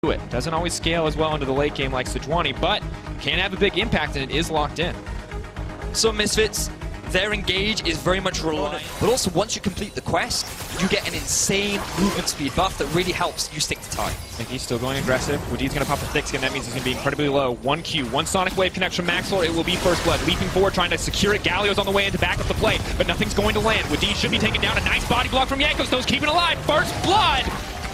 it. Doesn't always scale as well into the late game like Sejuani, but can have a big impact, and it is locked in. So Misfits, their engage is very much reliant, but also once you complete the quest, you get an insane movement speed buff that really helps you stick to target. He's still going aggressive. Wadi's going to pop a thick skin. That means he's going to be incredibly low. 1Q, one Sonic Wave connection from Maxlor. It will be First Blood. Leaping forward, trying to secure it. Galio's on the way in to back up the play, but nothing's going to land. Wadi should be taken down. A nice body block from Jankos. Those keeping alive. First Blood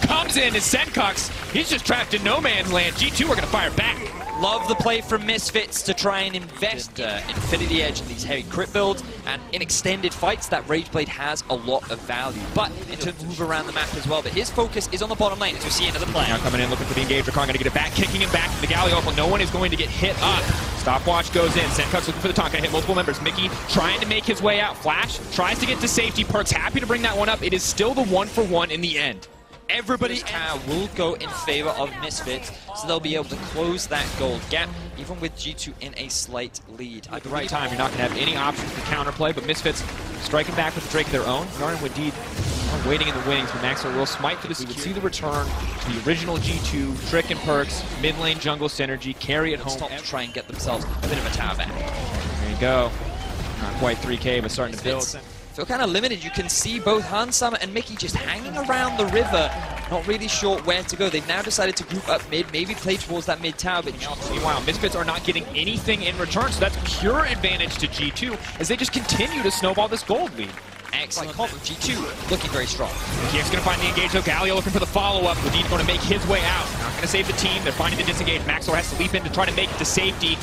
comes in as Senkux. He's just trapped in no man's land. G2 are going to fire back. Love the play from Misfits to try and invest Infinity Edge in these heavy crit builds, and in extended fights that Rageblade has a lot of value. But in terms of move around the map as well, but his focus is on the bottom lane as we see another play. Now coming in looking for the engage. Roccat going to get it back, kicking him back to the Galio, but no one is going to get hit up. Stopwatch goes in. Senkux looking for the taunt, going to hit multiple members. Mickey trying to make his way out. Flash tries to get to safety. Perkz happy to bring that one up. It is still the 1-for-1 in the end. Everybody will go in favor of Misfits, so they'll be able to close that gold gap, even with G2 in a slight lead. At the right time, you're not going to have any options for counterplay, but Misfits striking back with the Drake of their own. Yarn and Wadid are waiting in the wings, but Maxlor will smite for the security. We would see the return to the original G2, Trick and Perkz, mid lane jungle synergy, carry it home. To try and get themselves a bit of a tower back. There you go. Not quite 3K, but starting to build. Feel kind of limited. You can see both Hansama and Mickey just hanging around the river, not really sure where to go. They've now decided to group up mid, maybe play towards that mid tower, but meanwhile, Misfits are not getting anything in return, so that's pure advantage to G2 as they just continue to snowball this gold lead. Excellent comp of G2, looking very strong. Kiek's going to find the engage, though. Galio looking for the follow-up. Wadi's going to make his way out. Not going to save the team. They're finding the disengage. Maxlor has to leap in to try to make it to safety.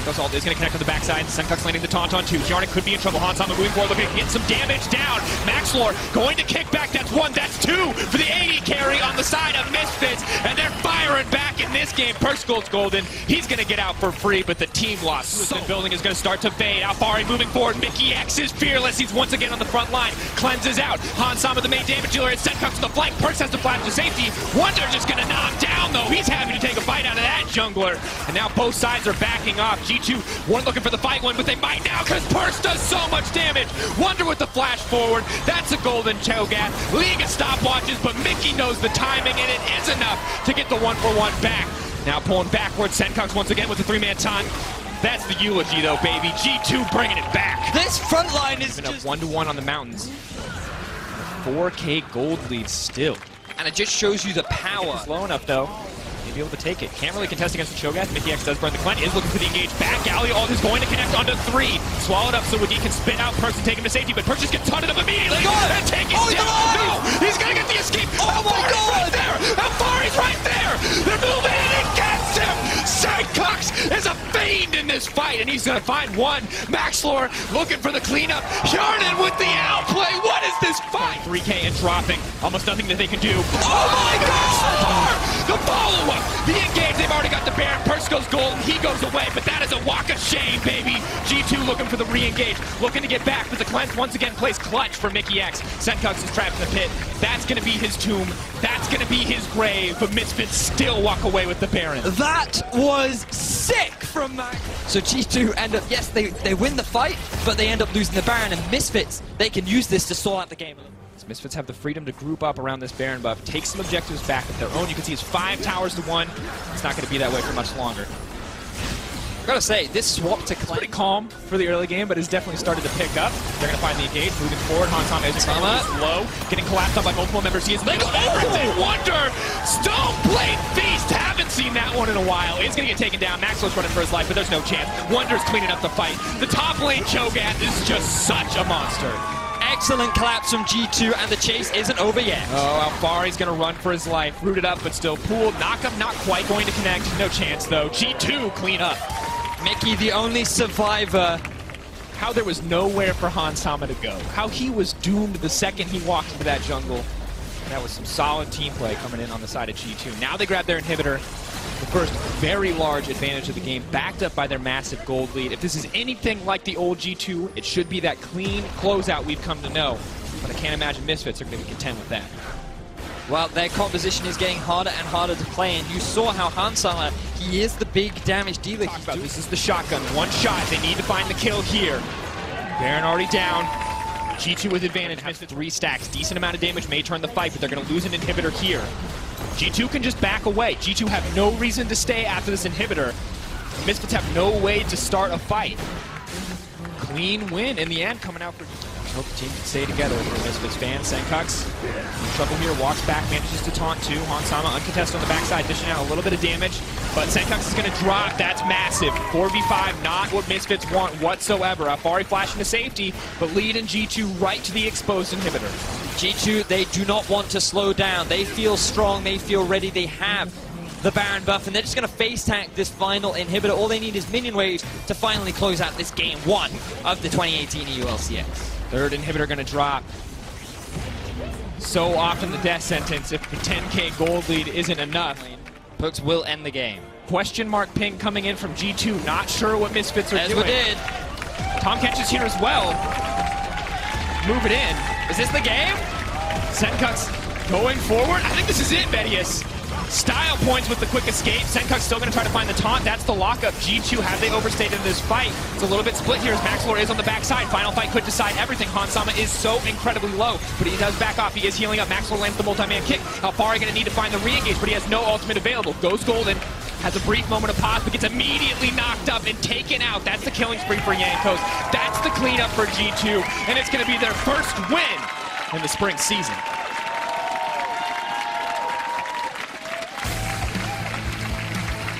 Ult is going to connect on the backside. Senkux landing the taunt on 2. Jarnik could be in trouble. Hansama moving forward, looking to get some damage down. Maxlor going to kick back. That's 1, that's 2 for the AD carry on the side of Misfits. And they're firing back in this game. Perkz goes golden. He's going to get out for free, but the team lost. So the building is going to start to fade. Alfari moving forward. Mickey X is fearless. He's once again on the front line. Cleanses out. Hansama, the main damage dealer, and Senkux to the flank. Perkz has to flash to safety. Wonder just going to knock down, though. He's happy to take a bite out of that jungler. And now both sides are backing off. G2, one looking for the fight one, but they might now because Perkz does so much damage. Wonder with the flash forward. That's a golden Cho'Gath. League of stopwatches, but Mickey knows the timing, and it is enough to get the 1-for-1 back. Now pulling backwards. Senkux once again with the 3-man taunt. That's the eulogy, though, baby. G2 bringing it back. This front line is just 1-to-1 on the mountains. 4K gold lead still. And it just shows you the power. It's low enough, though. Be able to take it. Can't really contest against the Cho'Gath. Mickey X does burn the Clent. Is looking for the engage back. Galio ult is going to connect onto 3. Swallowed up so Wadi can spin out Perkz and take him to safety, but Perkz just gets taunted up immediately. And take it down. No! He's going to get the escape. Oh my God! Right there! Alfari's right there! They're moving in against him! Senkux is a fiend in this fight, and he's going to find one. Maxlor looking for the cleanup. Yarden with the outplay. What is this fight? 3K and dropping. Almost nothing that they can do. Oh my God! The follow-up! The engage, they've already got the Baron. Perkz goes gold, he goes away, but that is a walk of shame, baby. G2 looking for the re-engage, looking to get back, but the cleanse once again plays clutch for Mickey X. Senkux is trapped in the pit. That's going to be his tomb. That's going to be his grave, but Misfits still walk away with the Baron. That was sick from Max. So G2 end up, yes, they win the fight, but they end up losing the Baron, and Misfits, they can use this to sort out the game. Misfits have the freedom to group up around this Baron buff, take some objectives back of their own. You can see it's 5 towers to 1. It's not going to be that way for much longer. I gotta say, this swap to Clent. Pretty calm for the early game, but has definitely started to pick up. They're going to find the engage, moving forward. Hansama is low, getting collapsed on by multiple members. He is like, Wonder! Stone Blade Feast! Haven't seen that one in a while. He's going to get taken down. Maxwell's running for his life, but there's no chance. Wonder's cleaning up the fight. The top lane Cho'Gath is just such a monster. Excellent collapse from G2, and the chase isn't over yet. Oh, Alfari's going to run for his life. Rooted up, but still pooled. Knockup not quite going to connect. No chance, though. G2 clean up. Mickey, the only survivor. How there was nowhere for Hansama to go. How he was doomed the second he walked into that jungle. That was some solid team play coming in on the side of G2. Now they grab their inhibitor. The first very large advantage of the game, backed up by their massive gold lead. If this is anything like the old G2, it should be that clean closeout we've come to know. But I can't imagine Misfits are going to be content with that. Well, their composition is getting harder and harder to play, and you saw how Hansama, he is the big damage dealer. This is the shotgun. One shot. They need to find the kill here. Baron already down. G2 with advantage. Misfits 3 stacks. Decent amount of damage may turn the fight, but they're going to lose an inhibitor here. G2 can just back away. G2 have no reason to stay after this inhibitor. Misfits have no way to start a fight. Clean win in the end coming out for... I hope the team can stay together for Misfits fans. Senkux in trouble here, walks back, manages to taunt too. Hansama uncontested on the backside, dishing out a little bit of damage, but Senkux is going to drop. That's massive. 4v5, not what Misfits want whatsoever. Afari flashing to safety, but lead in G2 right to the exposed inhibitor. G2, they do not want to slow down. They feel strong, they feel ready, they have the Baron buff, and they're just going to face tank this final inhibitor. All they need is minion waves to finally close out this game 1 of the 2018 EU LCS. Third inhibitor going to drop. So often the death sentence if the 10k gold lead isn't enough. Perks will end the game. Question mark ping coming in from G2. Not sure what Misfits are doing. Did. Tom Kench is here as well. Move it in. Is this the game? Senkux going forward. I think this is it, Bedius. Style points with the quick escape. Senkux still going to try to find the taunt. That's the lockup. G2, have they overstated in this fight? It's a little bit split here as Maxlor is on the backside. Final fight could decide everything. Hansama is so incredibly low, but he does back off. He is healing up. Maxlor lands the multi-man kick. Alfari going to need to find the re-engage, but he has no ultimate available. Goes golden. Has a brief moment of pause, but gets immediately knocked up and taken out. That's the killing spree for Yankos. That's the cleanup for G2, and it's going to be their first win in the spring season.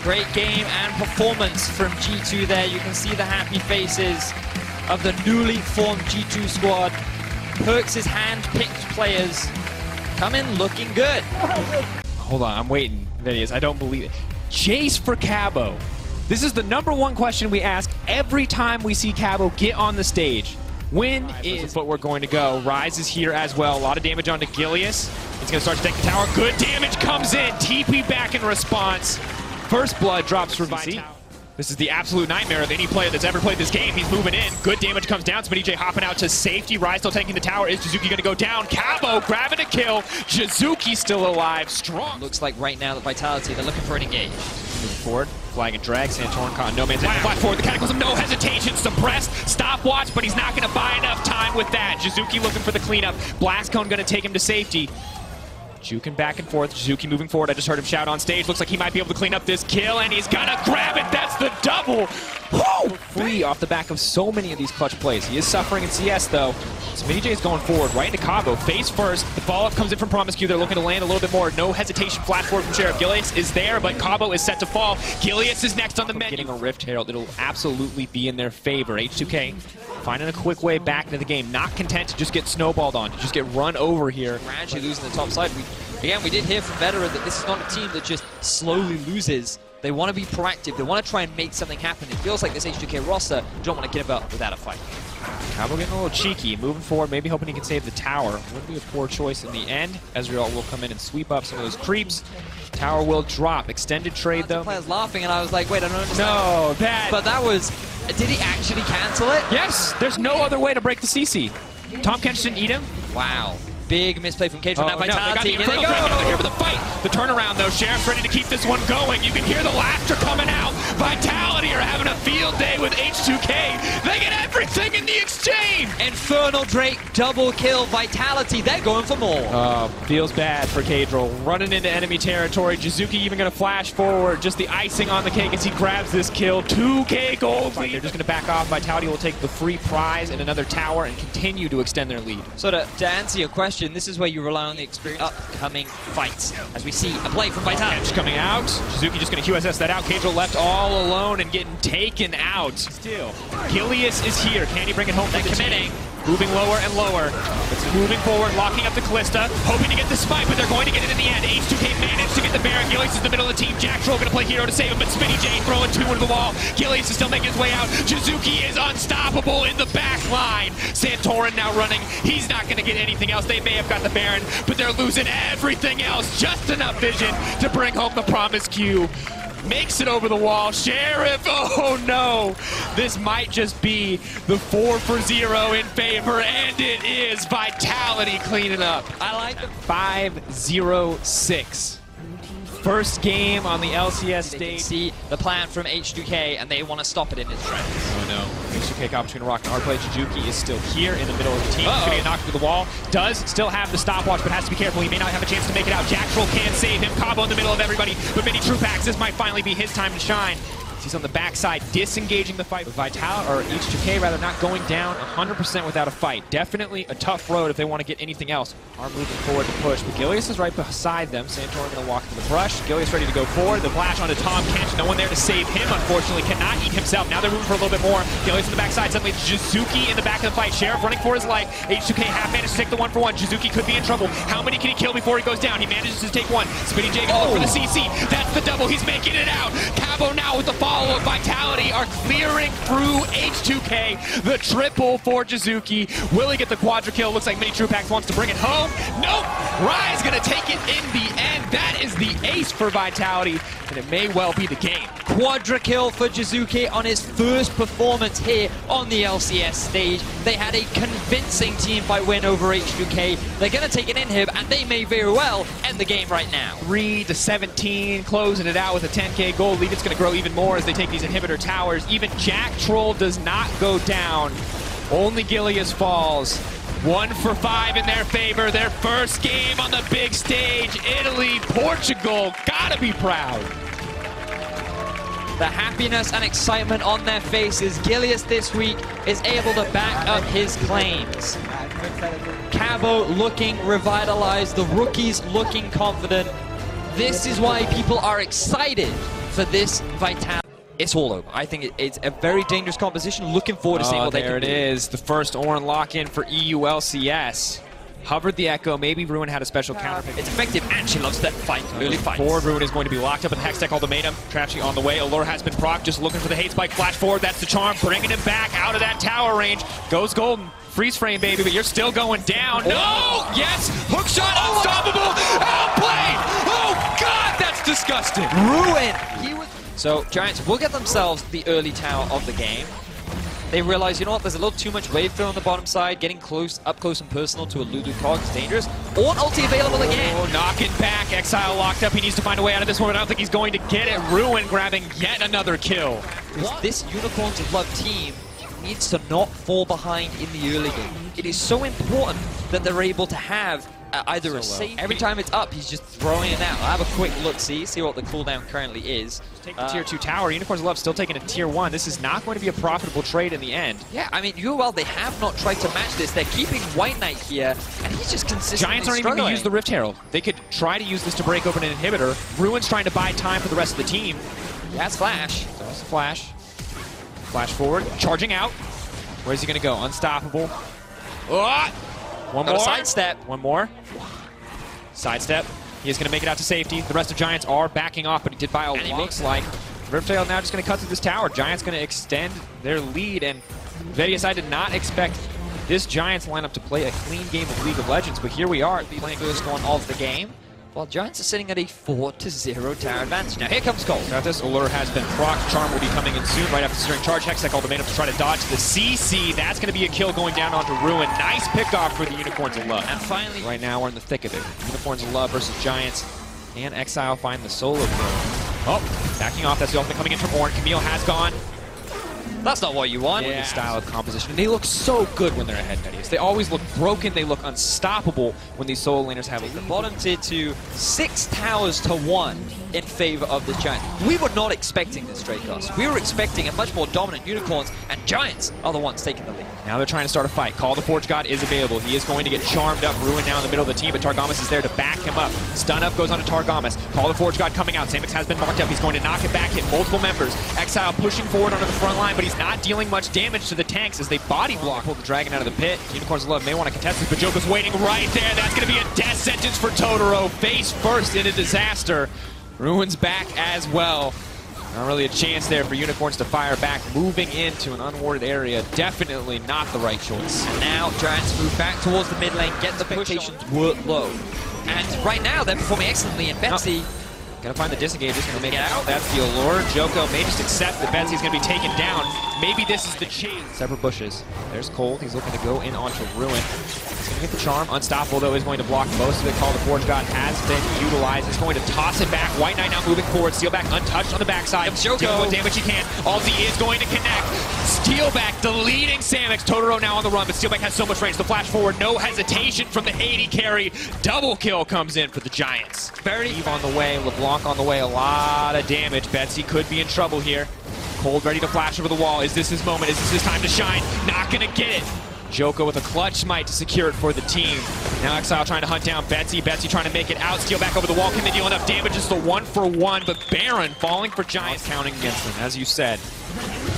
Great game and performance from G2 there. You can see the happy faces of the newly formed G2 squad. Perks' hand-picked players come in looking good. Hold on, I'm waiting, Vidius. I don't believe it. Chase for Cabo. This is the #1 question we ask every time we see Cabo get on the stage. When is the footwork going to go? Rise is here as well. A lot of damage onto Gilius. He's going to start to take the tower. Good damage comes in. TP back in response. First blood drops for Vital. This is the absolute nightmare of any player that's ever played this game. He's moving in. Good damage comes down. Smitty J hopping out to safety. Rise still taking the tower. Is Jizuki going to go down? Cabo grabbing a kill. Jizuki still alive. Strong. Looks like right now the Vitality, they're looking for an engage. Moving forward. Flag and drag. Santorin caught no man's land. Fly forward. The Cataclysm, no hesitation. Suppressed. Stopwatch, but he's not going to buy enough time with that. Jizuki looking for the cleanup. Blast Cone going to take him to safety. Juking back and forth. Jizuki moving forward. I just heard him shout on stage. Looks like he might be able to clean up this kill, and he's gonna grab it. That's the double. Woo! Free off the back of so many of these clutch plays. He is suffering in CS, though. Smitty J is going forward right into Cabo. Face first. The follow-up comes in from Promiscu. They're looking to land a little bit more. No hesitation. Flash forward from Sheriff. Gilius is there, but Cabo is set to fall. Gilius is next on the menu. Getting a Rift Herald. It'll absolutely be in their favor. H2K finding a quick way back into the game. Not content to just get snowballed on, to just get run over here. Gradually losing the top side. Again, we did hear from Veteran that this is not a team that just slowly loses. They want to be proactive. They want to try and make something happen. It feels like this H2K roster don't want to give up without a fight. Cabo getting a little cheeky, moving forward, maybe hoping he can save the tower. Would be a poor choice in the end. Ezreal will come in and sweep up some of those creeps. Tower will drop. Extended trade, though. Players laughing, and I was like, wait, I don't understand. No, that... But that was... Did he actually cancel it? Yes! There's no other way to break the CC. Tom Kench didn't eat him. Wow. Big misplay from Cage on that Vitality. No, here they go! Here for the fight. The turnaround, though. Sheriff's ready to keep this one going. You can hear the laughter coming out. Vitality are having a field day with H2K. They get everything in the exchange! Infernal Drake, double kill. Vitality, they're going for more. Feels bad for Cadril. Running into enemy territory. Jizuki even going to flash forward. Just the icing on the cake as he grabs this kill. 2K gold lead. They're just going to back off. Vitality will take the free prize and another tower and continue to extend their lead. So to answer your question, this is where you rely on the experience upcoming fights. As we see a play from Vitality. Edge coming out. Jizuki just going to QSS that out. Cadril left all alone and getting taken out. Still, Gilius is here. Can he bring it home for the team? Moving lower and lower. It's moving forward, locking up the Callista, hoping to get the spike, but they're going to get it in the end. H2K managed to get the Baron. Gilius is in the middle of the team. Jack Troll going to play hero to save him, but Smitty J throwing 2 into the wall. Gilius is still making his way out. Jizuki is unstoppable in the back line. Santorin now running. He's not going to get anything else. They may have got the Baron, but they're losing everything else. Just enough vision to bring home the Promiscu. Makes it over the wall. Sheriff, oh no! This might just be the 4-for-0 in favor, and it is Vitality cleaning up. I like the 5-0-6. First game on the LCS stage. See the plan from H2K, and they want to stop it in its tracks. Oh no. H2K cop between Rock and hard play. Jijuki is still here in the middle of the team. He's going to get knocked through the wall. Does still have the stopwatch, but has to be careful. He may not have a chance to make it out. Jack Troll can save him. Cabo in the middle of everybody, but many true packs. This might finally be his time to shine. He's on the backside, disengaging the fight. Vital, or H2K rather, not going down 100% without a fight. Definitely a tough road if they want to get anything else. Are moving forward to push, but Gilius is right beside them. Santorin going to walk into the brush. Gilius ready to go forward. The flash onto Tom Kench. No one there to save him, unfortunately. Cannot eat himself. Now they're moving for a little bit more. Gilius on the backside. Suddenly Jizuki in the back of the fight. Sheriff running for his life. H2K half managed to take the 1-for-1. Jizuki could be in trouble. How many can he kill before he goes down? He manages to take one. Spitty J going for the CC. That's the double. He's making it out. Cabo now with the follow-up. Vitality are clearing through H2K. The triple for Jizuki. Will he get the quadra kill? Looks like Mini Trupax wants to bring it home. Nope! Rye's gonna take it in the end. That is the ace for Vitality, and it may well be the game. Quadra kill for Jizuki on his first performance here on the LCS stage. They had a convincing teamfight win over H2K. They're gonna take an inhib, and they may very well end the game right now. 3-17, closing it out with a 10K gold lead. It's gonna grow even more as they take these inhibitor towers. Even Jack Troll does not go down. Only Gilius falls. 1-for-5 in their favor. Their first game on the big stage. Italy, Portugal, gotta be proud. The happiness and excitement on their faces. Gilius this week is able to back up his claims. Cabo looking revitalized. The rookies looking confident. This is why people are excited for this Vitality. It's all over. I think it's a very dangerous composition. Looking forward to seeing what they can do. There it is. The first Orin lock-in for EU LCS. Hovered the Echo. Maybe Ruin had a special counter. It's effective, and she loves that fight. Early fight. Forward, Ruin is going to be locked up in the Hextech Ultimatum. Trapsy on the way. Allure has been proc, just looking for the hate spike. Flash forward, that's the charm. Bringing him back out of that tower range. Goes Golden. Freeze frame, baby, but you're still going down. No! Yes! Hook shot, unstoppable! Outplayed! Oh, God, that's disgusting. Ruin! So, Giants will get themselves the early tower of the game. They realize, you know what, there's a little too much wave throw on the bottom side. Getting up close and personal to a Lulu Cog is dangerous. Ornn ulti available again. Oh, knocking back. Exile locked up. He needs to find a way out of this one, but I don't think he's going to get it. Ruin grabbing yet another kill. This Unicorns of Love team needs to not fall behind in the early game. It is so important that they're able to have either a safe. Every time it's up, he's just throwing it out. I'll have a quick look, see what the cooldown currently is. Take the tier 2 tower. Unicorns of Love still taking a tier 1. This is not going to be a profitable trade in the end. Yeah, I mean, UOL, they have not tried to match this. They're keeping White Knight here, and he's just consistently Giants aren't even going to use the Rift Herald. They could try to use this to break open an inhibitor. Ruin's trying to buy time for the rest of the team. That's Flash. So that's a Flash. Flash forward, charging out. Where's he going to go? Unstoppable. Oh! One more. Sidestep. One more. Sidestep. He is going to make it out to safety. The rest of Giants are backing off, but he did buy a lot. Looks like Rifttail now just going to cut through this tower. Giants going to extend their lead, and Vedius, I did not expect this Giants lineup to play a clean game of League of Legends, but here we are playing first one of the game. While Giants are sitting at a 4-0 tower advantage. Now here comes Cole. Got this. Allure has been procced. Charm will be coming in soon right after securing charge. Hextech Ultimatum to try to dodge the CC. That's going to be a kill going down onto Ruin. Nice pickoff for the Unicorns of Love. And finally, right now we're in the thick of it. Unicorns of Love versus Giants. And Exile find the solo kill. Oh, backing off. That's the ultimate coming in from Ornn. Camille has gone. That's not what you want. Yeah. Style of composition. And they look so good when they're ahead, Vedius. They always look broken. They look unstoppable when these solo laners have the bottom tier to 6 towers to 1 in favor of the Giants. We were not expecting this, Dracos. We were expecting a much more dominant Unicorns, and Giants are the ones taking the lead. Now they're trying to start a fight. Call the Forge God is available. He is going to get charmed up. Ruin now in the middle of the team, but Targamas is there to back him up. Stun up goes on to Targamas. Call the Forge God coming out. Samix has been marked up. He's going to knock it back, hit multiple members. Exile pushing forward onto the front line, but he's not dealing much damage to the tanks as they body block. Pull the Dragon out of the pit. Unicorns of Love may want to contest this, but Joker's waiting right there. That's going to be a death sentence for Totoro. Face first in a disaster. Ruin's back as well. Not really a chance there for Unicorns to fire back. Moving into an unwarded area, definitely not the right choice. And now Giants move back towards the mid lane, get the expectations work low. And right now they're performing excellently, and Betsy Gonna find the disengage, just gonna make it out. That's the allure. Joko may just accept that Betsy's gonna be taken down. Maybe this is the chase. Separate bushes. There's Cold. He's looking to go in onto Ruin. He's gonna get the charm. Unstoppable though is going to block most of it. Call the Forge God has been utilized. He's going to toss it back. White Knight now moving forward. Steelback untouched on the backside. Joko what damage he can. Ulti is going to connect. Steelback deleting Samix. Totoro now on the run, but Steelback has so much range. The flash forward, no hesitation from the 80 carry. Double kill comes in for the Giants. Eve on the way, LeBlanc on the way, a lot of damage. Betsy could be in trouble here. Cold ready to flash over the wall. Is this his moment? Is this his time to shine? Not gonna get it. Joko with a clutch smite to secure it for the team. Now Exile trying to hunt down Betsy. Betsy trying to make it out. Steelback over the wall. Can they deal enough damage? It's the 1-for-1, but Baron falling for Giants. Counting against them, as you said.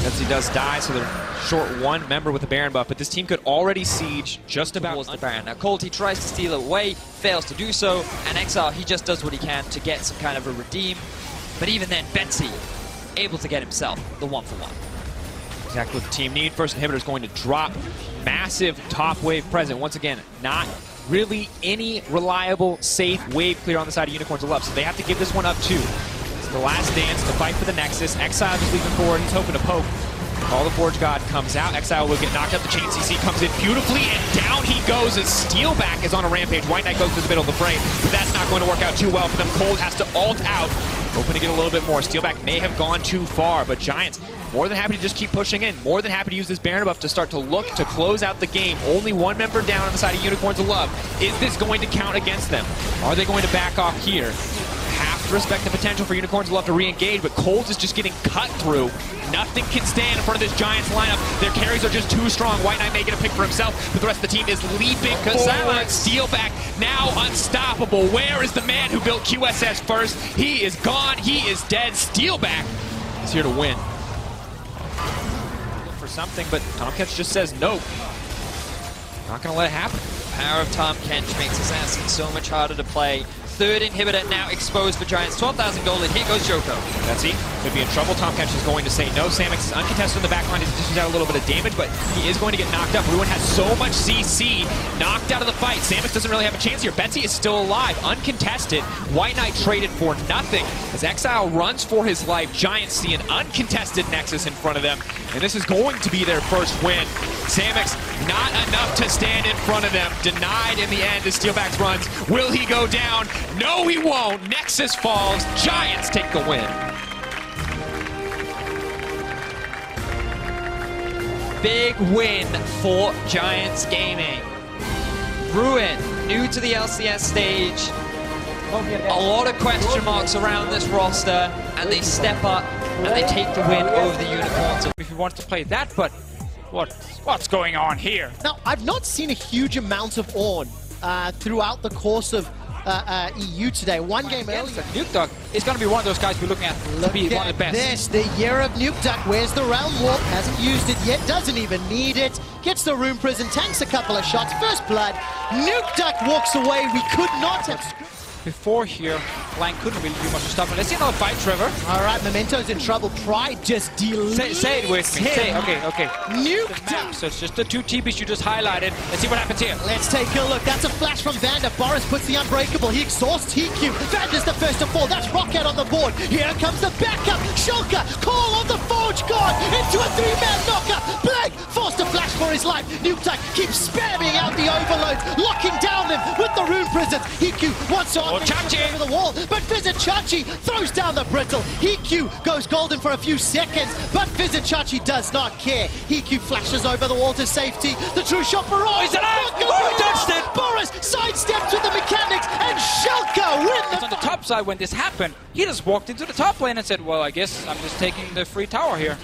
Betsy does die, so they're short one member with the Baron buff, but this team could already siege just about the Baron. Now Cold, he tries to steal it away, fails to do so, and Exile, he just does what he can to get some kind of a redeem. But even then, Betsy able to get himself the 1-for-1. Exactly what the team need. First inhibitor is going to drop. Massive top wave present. Once again, not really any reliable, safe wave clear on the side of Unicorns of Love, so they have to give this one up too. It's the last dance to fight for the Nexus. Exile is leaping forward. He's hoping to poke. All the Forge God comes out. Exile will get knocked up. The chain CC comes in beautifully, and down he goes as Steelback is on a rampage. White Knight goes to the middle of the fray, but that's not going to work out too well for them. Cold has to ult out. Hoping to get a little bit more. Steelback may have gone too far, but Giants more than happy to just keep pushing in. More than happy to use this Baron buff to start to look to close out the game. Only one member down on the side of Unicorns of Love. Is this going to count against them? Are they going to back off here? Have to respect the potential for Unicorns of Love to re-engage, but Cold is just getting cut through. Nothing can stand in front of this Giants lineup. Their carries are just too strong. White Knight making a pick for himself, but the rest of the team is leaping forward. Steelback now unstoppable. Where is the man who built QSS first? He is gone. He is dead. Steelback is here to win. Look for something, but Tom Kench just says nope. Not going to let it happen. The power of Tom Kench makes Assassin so much harder to play. Third inhibitor now exposed for Giants. 12,000 gold, and here goes Joko. Betsy could be in trouble. Tom Kench is going to say no. Samix is uncontested in the backline. He's dishes out a little bit of damage, but he is going to get knocked up. Ruin has so much CC. Knocked out of the fight. Samix doesn't really have a chance here. Betsy is still alive. Uncontested. White Knight traded for nothing. As Exile runs for his life, Giants see an uncontested Nexus in front of them, and this is going to be their first win. Samix, not enough to stand in front of them. Denied in the end as Steelback runs. Will he go down? No, he won't. Nexus falls. Giants take the win. Big win for Giants Gaming. Ruin, new to the LCS stage. A lot of question marks around this roster, and they step up and they take the win over the Unicorns. If you want to play that, but what's going on here? Now, I've not seen a huge amount of Ornn throughout the course of EU today. One game earlier. Nuke Duck is going to be one of those guys we're looking at to be one of the best. This, the year of Nuke Duck. Where's the Realm Warp? Hasn't used it yet, doesn't even need it. Gets the Rune Prison, tanks a couple of shots. First blood. Nuke Duck walks away. We could not have... Before here, Blank couldn't really do much to stop him. Let's see another fight, Trevor. All right, Memento's in trouble. Pride just deletes Say it with me. Say it. Okay. Nuke Duck. So it's just the two TPs you just highlighted. Let's see what happens here. Let's take a look. That's a flash from Vander. Boris puts the Unbreakable. He exhausts TQ. Vander's the first to fall. That's Roccat on the board. Here comes the backup. Schalke, call on the Forge God into a three-man knockup. Blank forced to flash for his life. Nuke Duck keeps spamming out the overloads, locking down them with the Rune Prisons. EQ wants to over the wall, but Chachi throws down the brittle. EQ goes golden for a few seconds, but Chachi does not care. EQ flashes over the wall to safety. The true shot for Roy. He's alive! Oh, he touched it! Boris sidesteps with the mechanics, and Schalke win On the top side, when this happened, he just walked into the top lane and said, well, I guess I'm just taking the free tower here.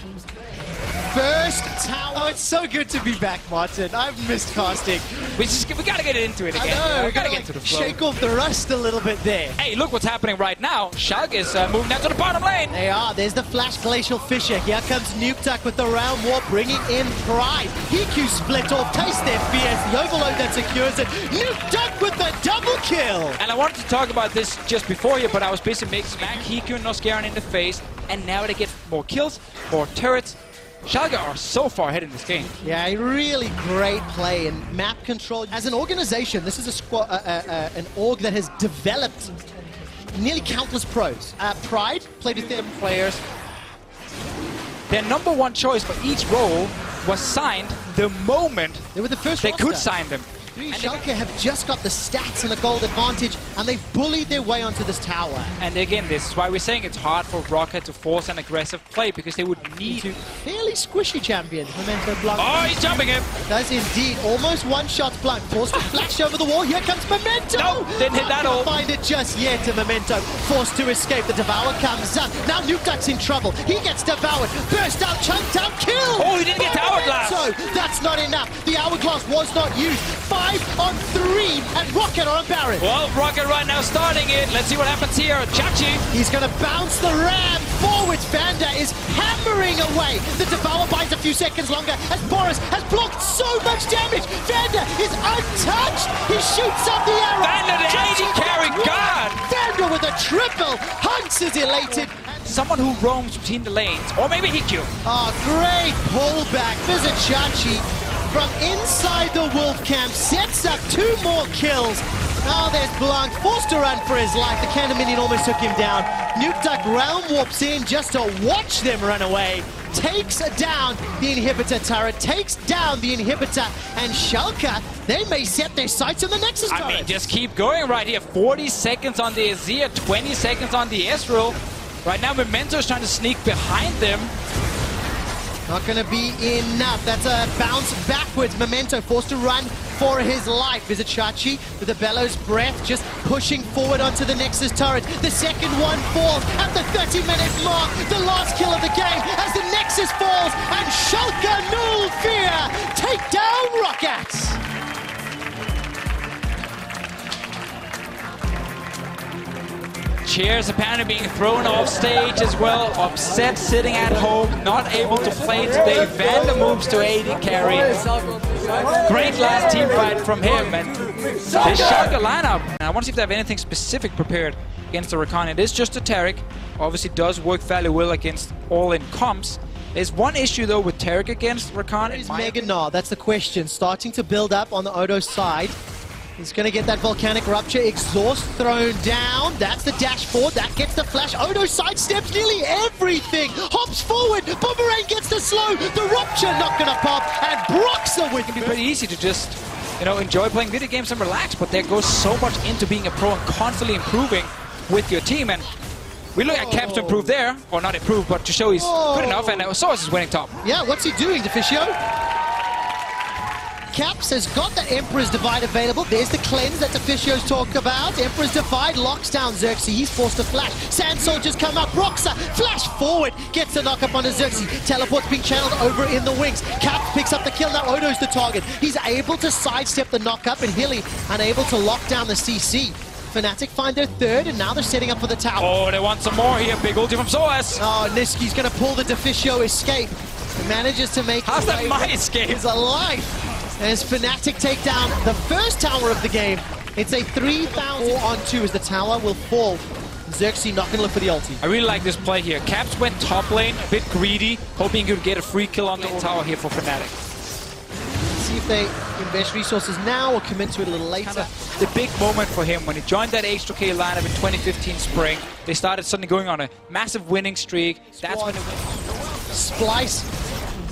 First tower. Oh, it's so good to be back, Martin. I've missed casting. We gotta get into it again. I know, we gotta get into the flow. Shake off the rust a little bit there. Hey, look what's happening right now. Schalke is moving down to the bottom lane. They are. There's the Flash Glacial Fisher. Here comes Nuke Duck with the Realm Warp, bringing in Pride. EQ split off. Taste their fears. The Overload that secures it. Nuke Duck with the double kill. And I wanted to talk about this just before here, but I was busy making smack EQ and Noscaron in the face, and now they get more kills, more turrets. Schalke are so far ahead in this game. Yeah, a really great play and map control. As an organization, this is a squad, an org that has developed nearly countless pros. Pride played with them players. Their number one choice for each role was signed the moment They were the first they roster. could sign them. Schalke have just got the stats and the gold advantage, and they've bullied their way onto this tower. And again, this is why we're saying it's hard for Roccat to force an aggressive play, because they would need to. Fairly squishy champion, Memento Blanc. Oh, he's jumping him! Does indeed. Almost one shot Blanc. Forced to flash over the wall. Here comes Memento! No, didn't hit that all. Find it just yet to Memento. Forced to escape. The Devour comes up. Now Nukeduck's in trouble. He gets devoured. Burst out, chunked out, kill! Oh, he didn't get the hourglass! So that's not enough. The hourglass was not used. 5 on 3, and Roccat are on Baron. Well, Roccat right now starting it. Let's see what happens here. Chachi. He's going to bounce the ram forwards. Vanda is hammering away. The Devour buys a few seconds longer as Boris has blocked so much damage. Vanda is untouched. He shoots up the arrow. Vanda, the AD carry, God! Vanda with a triple. Hunks is elated. Someone who roams between the lanes, or maybe Hikyu. Oh, great pullback. Chachi from inside the Wolf camp sets up 2 more kills. Now there's Blanc, forced to run for his life. The Cannon Minion almost took him down. Nukeduck round warps in just to watch them run away. Takes down the inhibitor turret, takes down the inhibitor, and Schalke, they may set their sights on the Nexus turret. I mean, just keep going right here. 40 seconds on the Azir, 20 seconds on the Ezreal. Right now, Memento's trying to sneak behind them. Not going to be enough. That's a bounce backwards. Memento forced to run for his life. Chachi with a bellows breath, just pushing forward onto the Nexus turret. The second one falls at the 30-minute mark. The last kill of the game as the Nexus falls, and Schalke, null fear, take down Roccat. Chairs apparently being thrown off stage as well. Upset, sitting at home, not able to play today. Vanda moves to AD carry. Great last team fight from him. And this Schalke lineup. And I want to see if they have anything specific prepared against the Rakan. It is just a Taric. Obviously does work fairly well against all-in comps. There's one issue though with Taric against Rakan. Is Mega Gnar? That's the question. Starting to build up on the Odo side. He's going to get that Volcanic Rupture. Exhaust thrown down. That's the dash forward. That gets the flash. Odo sidesteps nearly everything. Hops forward. Boomerang gets the slow. The Rupture not going to pop. And Broxer with It can be pretty easy to just, you know, enjoy playing video games and relax, but there goes so much into being a pro and constantly improving with your team. And we look at Caps to improve there, or not improve, but to show he's good enough, and Source is winning top. Yeah, what's he doing, Deficio? Caps has got the Emperor's Divide available. There's the cleanse that Deficio's talked about. Emperor's Divide locks down Xerxes. He's forced to flash. Sand Soldiers come up. Broxer flash forward. Gets the knock up on Xerxes. Teleport's being channeled over in the wings. Caps picks up the kill. Now Odo's the target. He's able to sidestep the knock up, and Hilly unable to lock down the CC. Fnatic find their third, and now they're setting up for the tower. Oh, they want some more here. Big ulti from Soas. Oh, Niski's going to pull the Deficio escape. He manages to make How's that my escape? He's alive. As Fnatic take down the first tower of the game. It's a 3,000-on-2 as the tower will fall. Xerxes not going to look for the ulti. I really like this play here. Caps went top lane, a bit greedy, hoping he could get a free kill on the tower here for Fnatic. See if they invest resources now or commit to it a little later. The big moment for him when he joined that H2K lineup in 2015 spring. They started suddenly going on a massive winning streak. That's when it went. Splyce,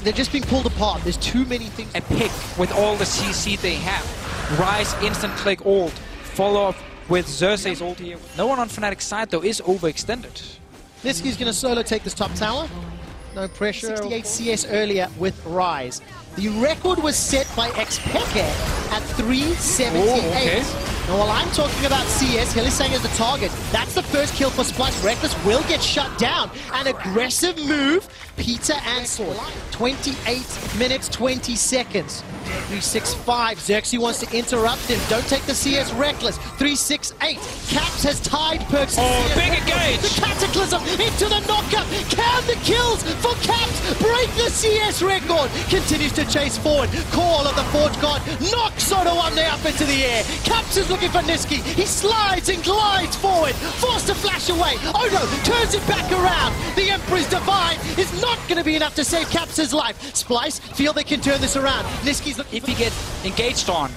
they're just being pulled apart. There's too many things. A pick with all the CC they have. Rise, instant click, ult. Follow up with Xerxes ult here. No one on Fnatic's side though is overextended. Niski's going to solo take this top tower. No pressure. 68 CS earlier with Rise. The record was set by Xpeke at 378. Oh, okay. Now, while I'm talking about CS, Hillisang is the target. That's the first kill for Splyce. Reckless will get shut down. An aggressive move. Peter and Sword. 28 minutes, 20 seconds. 365. Xerxes wants to interrupt him. Don't take the CS Reckless. 368. Caps has tied Perks. Oh, big engage. The Cataclysm into the knockup. Can the kills for Caps break the CS record? Continues to chase forward. Call of the Forge God knocks Soto on the up into the air. Caps is looking for Niski. He slides and glides forward. Forced to flash away. Odo turns it back around. The Emperor's Divide is not going to be enough to save Caps' life. Splyce feel they can turn this around. Niski's looking If he gets engaged on,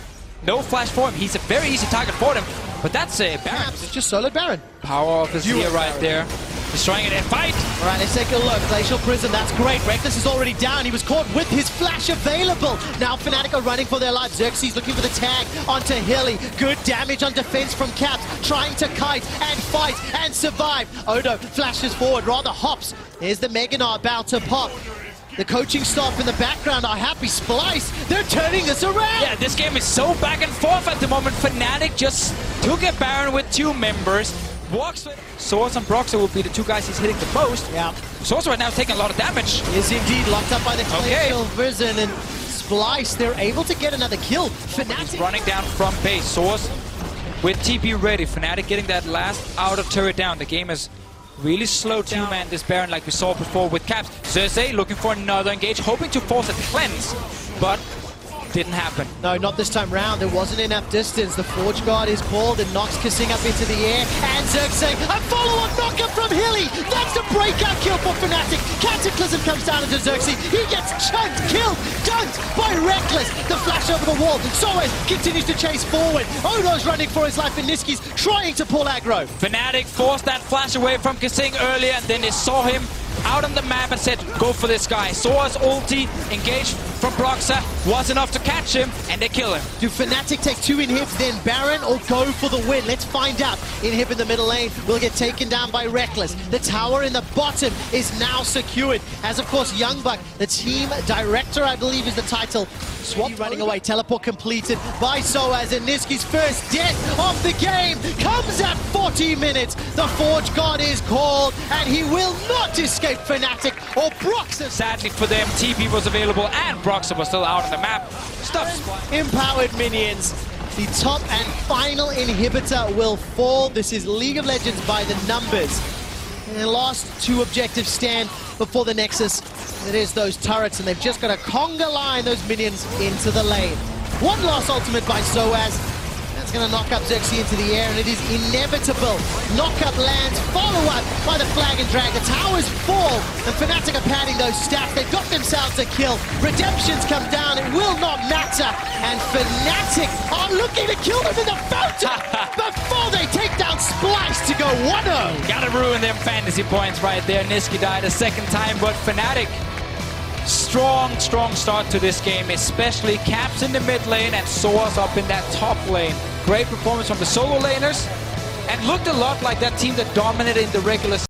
no flash for him. He's a very easy target for him. But that's a Baron. Caps just soloed Baron. Power of his ear right there. Destroying it in fight. All right, let's take a look. Glacial Prism, that's great. Reckless is already down. He was caught with his flash available. Now Fnatic are running for their lives. Xerxes looking for the tag onto Hilly. Good damage on defense from Caps. Trying to kite and fight and survive. Odo flashes forward, rather hops. Here's the Meganar about to pop. The coaching staff in the background are happy. Splyce, they're turning this around. Yeah, this game is so back and forth at the moment. Fnatic just took a Baron with 2 members. Walks with Source and Broxer will be the 2 guys he's hitting the most. Yeah. Source right now is taking a lot of damage. Is indeed locked up by the Okay. Glacial Prism and Splyce. They're able to get another kill. Fnatic He's running down from base. Source with TP ready. Fnatic getting that last outer turret down. The game is really slow to man this Baron like we saw before with Caps. Xerxes looking for another engage, hoping to force a cleanse, but didn't happen. No, not this time round. There wasn't enough distance. The Forge Guard is called and Nox kissing up into the air. And Xerxes, a follow-on knockup from Hilly. That's the breakout kill for Fnatic. Cataclysm comes down into Xerxes. He gets chunked, killed, dunked by Reckless. The flash over the wall. Soez continues to chase forward. Odo's running for his life and Niski's trying to pull aggro. Fnatic forced that flash away from Kasing earlier, and then they saw him out on the map and said, go for this guy. Saw his ulti, engaged from Broxer, was enough to catch him, and they kill him. Do Fnatic take 2 inhibs, then Baron, or go for the win? Let's find out. Inhib in the middle lane will get taken down by Reckless. The tower in the bottom is now secured. As, of course, Youngbuck, the team director, I believe is the title. Swap running away. Teleport completed by Soaz, and Niski's first death of the game comes at 40 minutes. The Forge God is called, and he will not escape Fnatic or Broxer. Sadly for them, TP was available and Broxer was still out on the map. Empowered minions. The top and final inhibitor will fall. This is League of Legends by the numbers. And the last 2 objectives stand before the Nexus. It is those turrets, and they've just got to conga line those minions into the lane. One last ultimate by Soaz. That's going to knock up Xerxes into the air, and it is inevitable. Knockup lands, follow-up by the flag and drag. The towers fall, and Fnatic are padding those stats. They've got themselves a kill. Redemptions come down, it will not matter. And Fnatic are looking to kill them in the fountain before they take down Splyce to go 1-0. Gotta ruin them fantasy points right there. Niski died a 2nd time, but Fnatic, strong start to this game, especially Caps in the mid lane and Soaz up in that top lane. Great performance from the solo laners, and looked a lot like that team that dominated in the regular